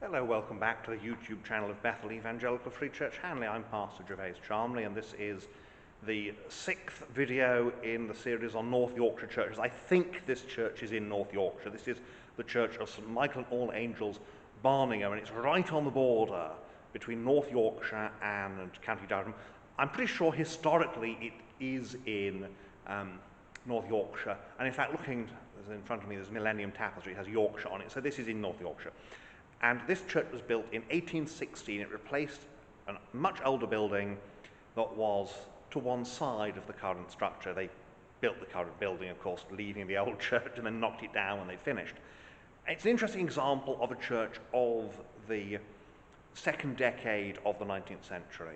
Hello, welcome back to the YouTube channel of Bethel Evangelical Free Church Hanley. I'm Pastor Gervais Charmley, and this is the 6th video in the series on North Yorkshire churches. I think this church is in North Yorkshire. This is the Church of St Michael and All Angels, Barningham, and it's right on the border between North Yorkshire and County Durham. I'm pretty sure historically it is in North Yorkshire, and in fact, looking in front of me, there's Millennium Tapestry, it has Yorkshire on it, so this is in North Yorkshire. And this church was built in 1816. It replaced a much older building that was to one side of the current structure. They built the current building, of course, leaving the old church, and then knocked it down when they finished. It's an interesting example of a church of the second decade of the 19th century.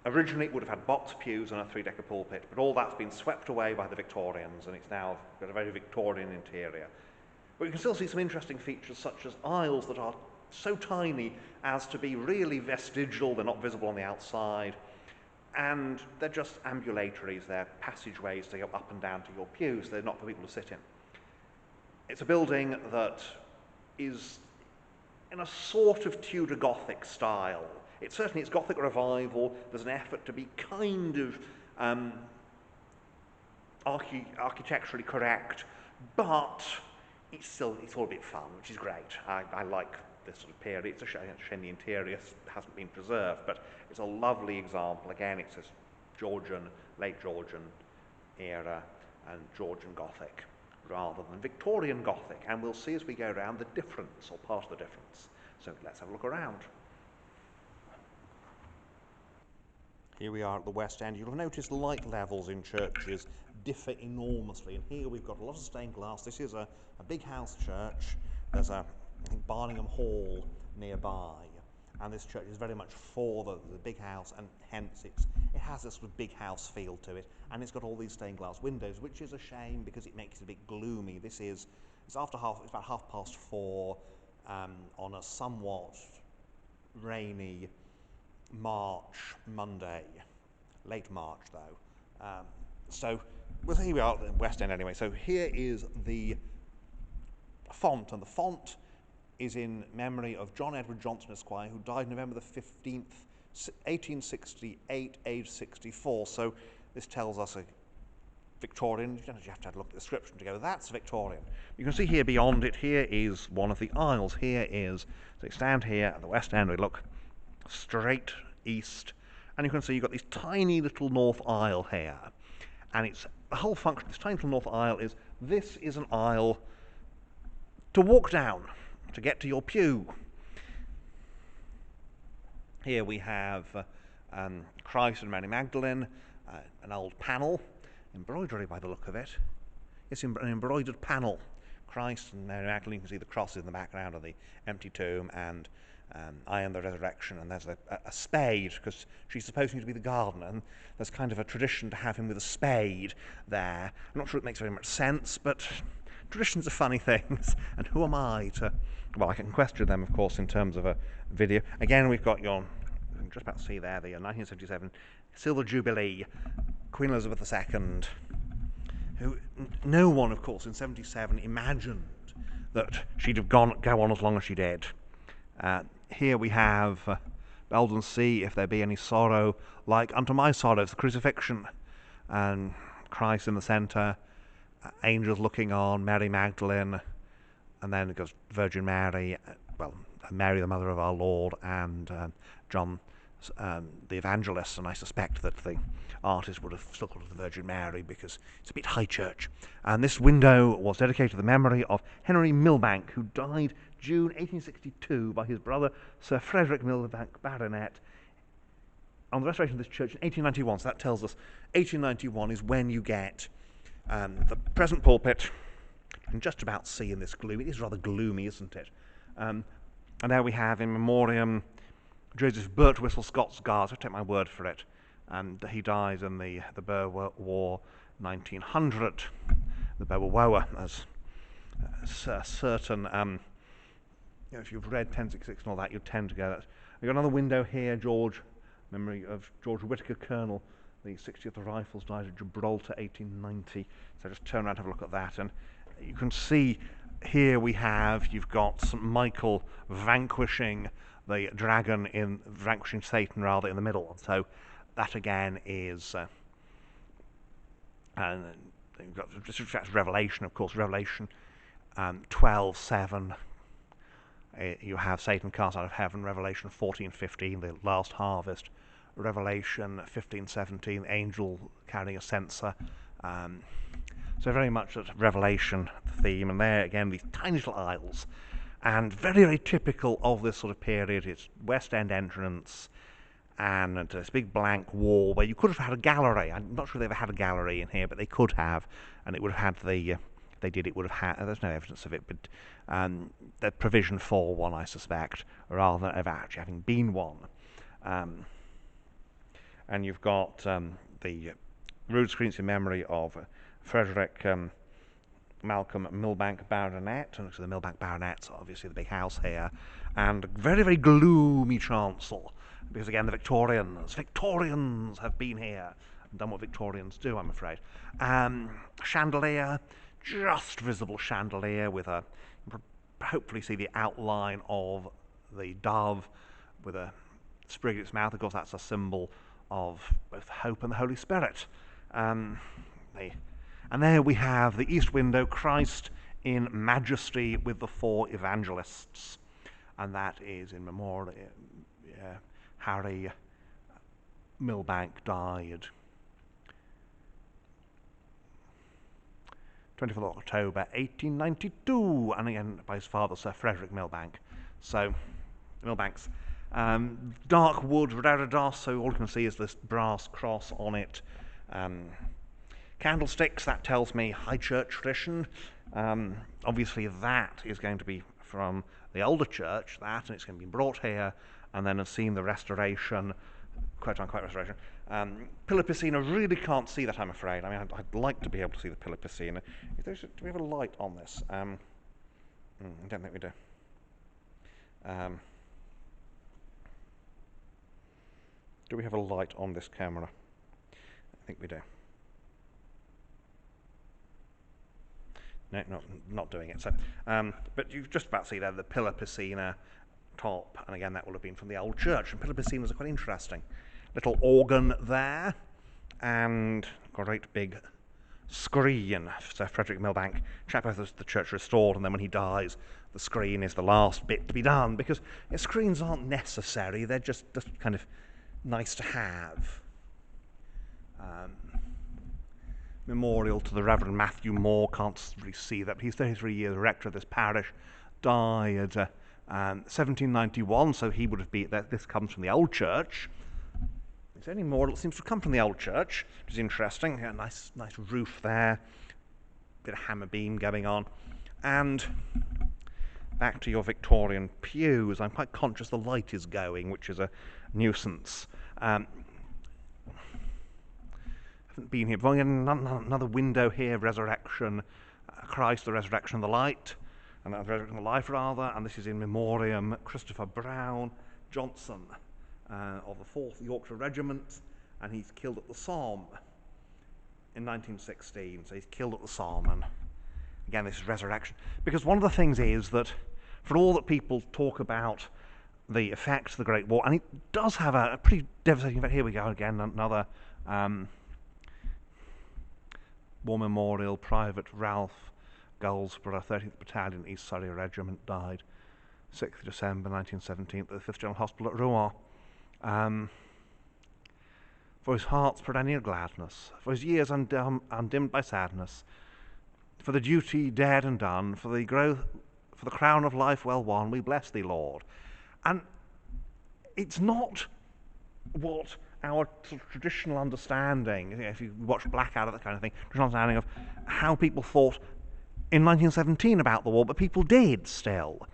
Originally, it would have had box pews and a three-decker pulpit, but all that's been swept away by the Victorians, and it's now got a very Victorian interior. But you can still see some interesting features, such as aisles that are so tiny as to be really vestigial. They're not visible on the outside, and they're just ambulatories. They're passageways to go up and down to your pews. They're not for people to sit in. It's a building that is in a sort of Tudor Gothic style. It's Gothic revival. There's an effort to be kind of architecturally correct, but it's all a bit fun, which is great. I like this sort of period. It's a shame the interior hasn't been preserved, but it's a lovely example. Again, it's this Georgian, late Georgian era and Georgian Gothic rather than Victorian Gothic. And we'll see as we go around the difference, or part of the difference. So let's have a look around. Here we are at the West End. You'll notice light levels in churches differ enormously, and here we've got a lot of stained glass. This is a big house church. There's I think Barningham Hall nearby, and this church is very much for the big house, and hence it has this sort of big house feel to it, and it's got all these stained glass windows, which is a shame because it makes it a bit gloomy. It's about 4:30 on a somewhat rainy March Monday, late March though. So here we are at the West End anyway. So here is the font, and the font is in memory of John Edward Johnson, Esquire, who died November the 15th, 1868, aged 64. So this tells us a Victorian. You have to look at the description to go, that's Victorian. You can see here beyond it, here is one of the aisles. Here is, so you stand here at the West End, we look straight east, and you can see you've got this tiny little north aisle here, and it's the whole function of this tiny little north aisle is this is an aisle to walk down to get to your pew. Here we have Christ and Mary Magdalene, an old panel, embroidery by the look of it. It's an embroidered panel. Christ and Mary Magdalene, you can see the crosses in the background of the empty tomb, and I am the resurrection, and there's a spade, because she's supposed to be the gardener, and there's kind of a tradition to have him with a spade there. I'm not sure it makes very much sense, but traditions are funny things, and who am I to... Well, I can question them, of course, in terms of a video. Again, we've got you can just about see there, the 1977 Silver Jubilee, Queen Elizabeth II, who no one, of course, in 77 imagined that she'd have go on as long as she did. Here we have Belden Sea, if there be any sorrow, like unto my sorrow, it's the crucifixion, and Christ in the centre, angels looking on, Mary Magdalene, and then it goes Virgin Mary, Mary the mother of our Lord, and John the Evangelist, and I suspect that the artist would have still called it the Virgin Mary because it's a bit high church. And this window was dedicated to the memory of Henry Milbank, who died June 1862 by his brother Sir Frederick Milbank, Baronet, on the restoration of this church in 1891. So that tells us 1891 is when you get the present pulpit. You can just about see in this gloom. It is rather gloomy, isn't it? And there we have in memoriam Joseph Birtwistle, Scots Guards. I take my word for it. And he dies in the Boer War 1900. The Boer War, as certain... if you've read 1066 and all that, you tend to go that. We've got another window here, memory of George Whittaker, Colonel, the 60th Rifles, died at Gibraltar, 1890. So just turn around and have a look at that, and you can see here you've got St. Michael vanquishing the dragon, vanquishing Satan rather, in the middle. So that again is, and you've got that's Revelation, of course. Revelation 12:7. You have Satan cast out of heaven. Revelation 14:15, the last harvest. Revelation 15:17, angel carrying a censer. So very much that Revelation theme, and there again these tiny little aisles, and very, very typical of this sort of period. It's West End entrance, and this big blank wall where you could have had a gallery. I'm not sure they ever had a gallery in here, but they could have, and it would have had the. They did. It would have had. There's no evidence of it, but the provision for one, I suspect, rather than ever actually having been one. And you've got the rood screens in memory of Frederick Malcolm Millbank Baronet, and so the Millbank Baronets, obviously the big house here, and very, very gloomy chancel, because again the Victorians have been here and done what Victorians do, I'm afraid. Chandelier, just visible chandelier with a, hopefully see the outline of the dove with a sprig in its mouth. Of course, that's a symbol of both hope and the Holy Spirit. And there we have the east window, Christ in majesty with the four evangelists, and that is in memorial. Harry Millbank died 24th of October 1892, and again by his father, Sir Frederick Millbank. So Millbanks. Dark wood reredos, so all you can see is this brass cross on it. Candlesticks, that tells me high church tradition. Obviously that is going to be from the older church, and it's going to be brought here, and then I've seen the restoration, quote-unquote restoration. Pillar piscina, really can't see that, I'm afraid. I mean, I'd like to be able to see the pillar piscina. Do we have a light on this? I don't think we do. Do we have a light on this camera? I think we do. No, not doing it. So, but you just about see there the pillar piscina top, and again that will have been from the old church. And pillar piscinas are quite interesting. Little organ there, and great big screen. Sir Frederick Millbank, chap has the church restored, and then when he dies, the screen is the last bit to be done, because screens aren't necessary; they're just kind of nice to have. Memorial to the Reverend Matthew Moore, can't really see that, but he's 33 years rector of this parish, died 1791, so he would have been, this comes from the old church. It's only more that seems to come from the old church, which is interesting. A nice roof there, bit of hammer beam going on. And back to your Victorian pews. I'm quite conscious the light is going, which is a nuisance. Haven't been here before. Another window here, resurrection, Christ, the resurrection of the light, and the resurrection of life rather, and this is in memoriam Christopher Brown Johnson of the 4th Yorkshire Regiment, and he's killed at the Somme in 1916, so he's killed at the Somme, and again this is resurrection. Because one of the things is that for all that people talk about the effects of the Great War, and it does have a pretty devastating effect. Here we go again, another War Memorial, Private Ralph Goldsborough, 13th Battalion, East Surrey Regiment, died 6th December 1917 at the 5th General Hospital at Rouen. For his heart's perennial gladness, for his years undimmed by sadness, for the duty dared and done, for the crown of life well won, we bless thee, Lord. And it's not what our traditional understanding, if you watch Blackadder, that kind of thing, traditional understanding of how people thought in 1917 about the war, but people did still.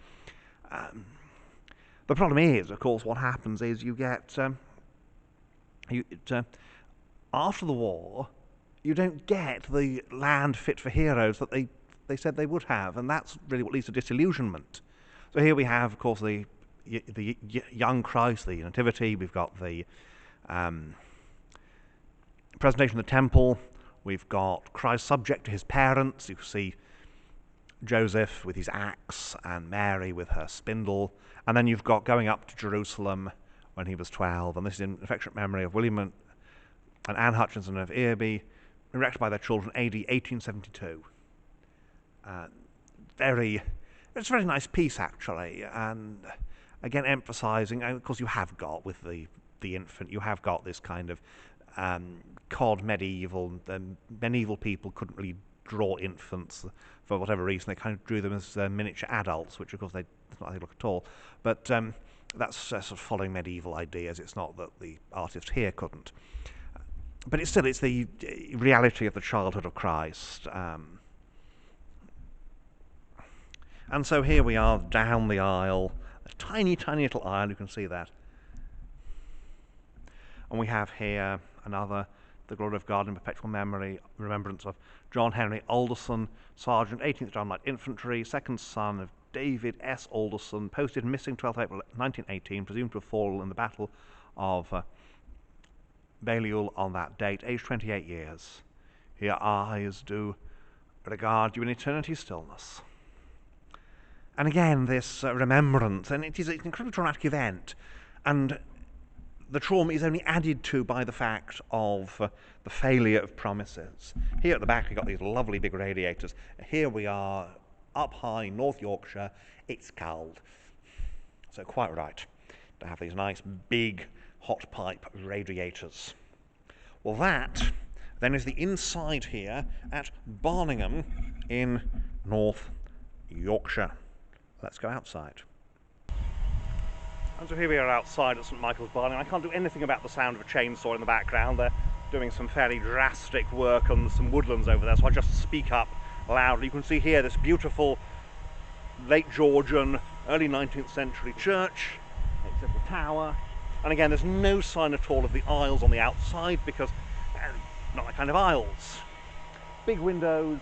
The problem is, of course, what happens is you get, after the war, you don't get the land fit for heroes that they said they would have, and that's really what leads to disillusionment. So here we have, of course, the young Christ, the Nativity. We've got the presentation of the temple. We've got Christ subject to his parents. You see Joseph with his axe and Mary with her spindle, and then you've got going up to Jerusalem when he was 12, and this is in affectionate memory of William and Anne Hutchinson of Earby, erected by their children AD 1872. It's a very nice piece actually, and again emphasising, of course you have got with the infant, you have got this kind of cod medieval. Medieval people couldn't really draw infants for whatever reason. They kind of drew them as miniature adults, which of course that's not how they look at all. But that's sort of following medieval ideas. It's not that the artist here couldn't. But it's the reality of the childhood of Christ. And so here we are down the aisle, a tiny, tiny little aisle, you can see that. And we have here another, the Glory of God in perpetual remembrance of John Henry Alderson, Sergeant, 18th John Light Infantry, second son of David S. Alderson, posted missing 12th April 1918, presumed to have fallen in the Battle of Balliol on that date, aged 28 years. Your eyes do regard you in eternity stillness. And again, this remembrance, and it is an incredibly traumatic event, and the trauma is only added to by the fact of the failure of promises. Here at the back we've got these lovely big radiators. Here we are up high in North Yorkshire, it's cold. So quite right to have these nice big hot pipe radiators. Well, that then is the inside here at Barningham in North Yorkshire. Let's go outside. And so here we are outside at St Michael's Barningham. I can't do anything about the sound of a chainsaw in the background. They're doing some fairly drastic work on some woodlands over there, so I just speak up loudly. You can see here this beautiful late Georgian, early 19th century church, its little tower. And again, there's no sign at all of the aisles on the outside because not that kind of aisles. Big windows,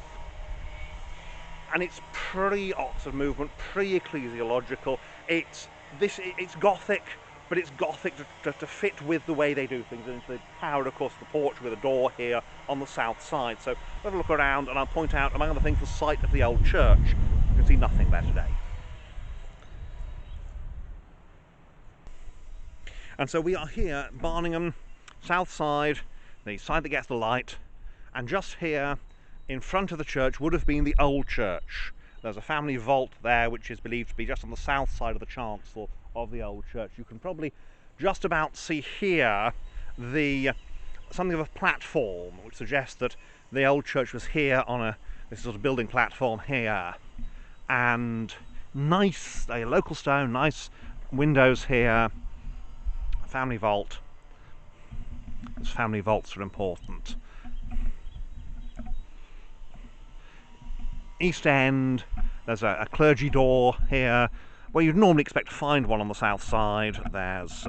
and it's pre-Oxford movement, pre-ecclesiological. It's Gothic, but it's Gothic to fit with the way they do things. And the tower, of course, the porch with a door here on the south side. So have a look around, and I'll point out, among other things, the site of the old church. You can see nothing there today. And so we are here, Barningham, south side, the side that gets the light, and just here in front of the church would have been the old church. There's a family vault there which is believed to be just on the south side of the chancel of the old church. You can probably just about see here something of a platform, which suggests that the old church was here on this sort of building platform here. And nice, a local stone, nice windows here. Family vault. These family vaults are important. East end, there's a clergy door here, where you'd normally expect to find one on the south side. There's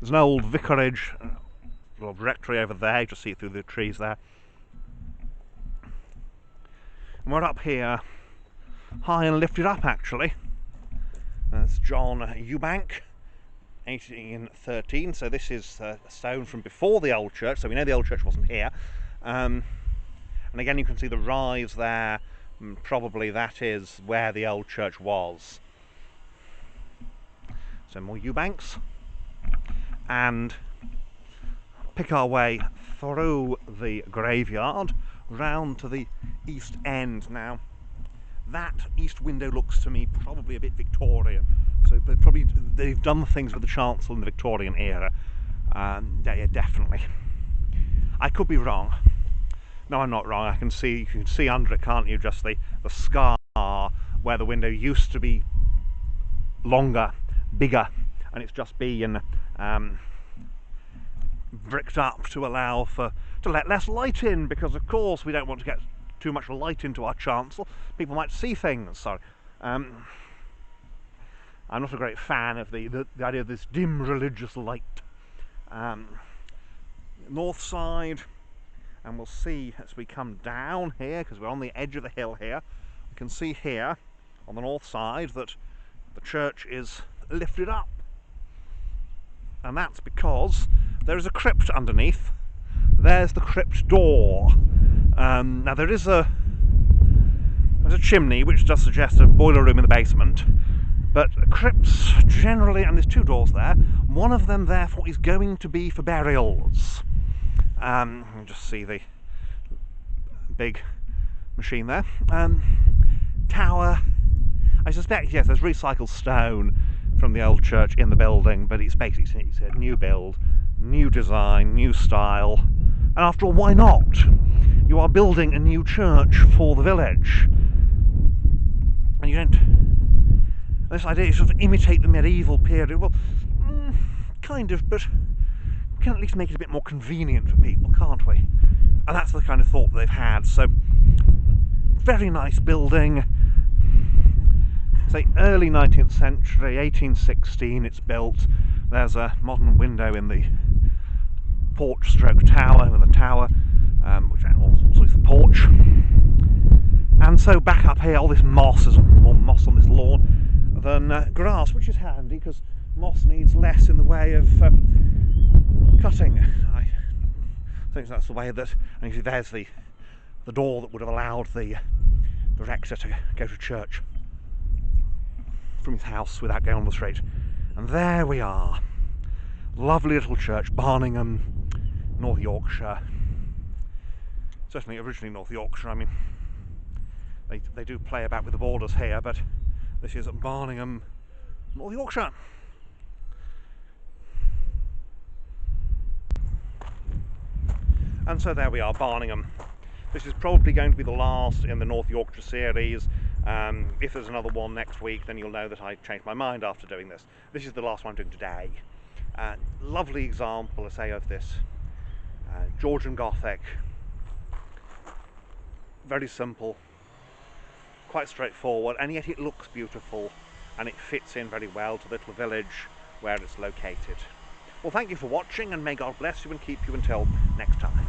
an old vicarage, little rectory over there, you just see it through the trees there. And we're up here, high and lifted up actually. That's John Eubank, 1813, so this is a stone from before the old church, so we know the old church wasn't here. And again you can see the rise there, probably that is where the old church was. So more Eubanks, and pick our way through the graveyard round to the east end. Now that east window looks to me probably a bit Victorian, so they've done things with the chancel in the Victorian era. Yeah, definitely. I could be wrong. No, I'm not wrong. You can see under it, can't you, just the scar where the window used to be longer, bigger, and it's just been bricked up to allow to let less light in, because of course we don't want to get too much light into our chancel. People might see things. Sorry, I'm not a great fan of the idea of this dim religious light. North side, and we'll see as we come down here, because we're on the edge of the hill here, we can see here on the north side that the church is lifted up, and that's because there is a crypt underneath. There's the crypt door. Now there's a chimney which does suggest a boiler room in the basement, but crypts generally, and there's two doors there, one of them therefore is going to be for burials. You can just see the big machine there. Tower, I suspect, yes, there's recycled stone from the old church in the building, but it's basically a new build, new design, new style, and after all, why not? You are building a new church for the village, and you don't, this idea is sort of imitate the medieval period. Well, kind of, but we can at least make it a bit more convenient for people, can't we? And that's the kind of thought that they've had. So, very nice building. Say early 19th century, 1816 it's built. There's a modern window in the porch stroke tower, with a tower, which also is the porch. And so back up here, all this moss, there's more moss on this lawn than grass, which is handy because moss needs less in the way of cutting. I think that's the way that, and you see there's the door that would have allowed the rector to go to church from his house without going on the street. And there we are. Lovely little church, Barningham, North Yorkshire. Certainly originally North Yorkshire. I mean, they do play about with the borders here, but this is Barningham, North Yorkshire. And so there we are, Barningham. This is probably going to be the last in the North Yorkshire series. If there's another one next week, then you'll know that I changed my mind after doing this. This is the last one I'm doing today. Lovely example, I say, of this Georgian Gothic. Very simple, quite straightforward, and yet it looks beautiful, and it fits in very well to the little village where it's located. Well, thank you for watching, and may God bless you and keep you until next time.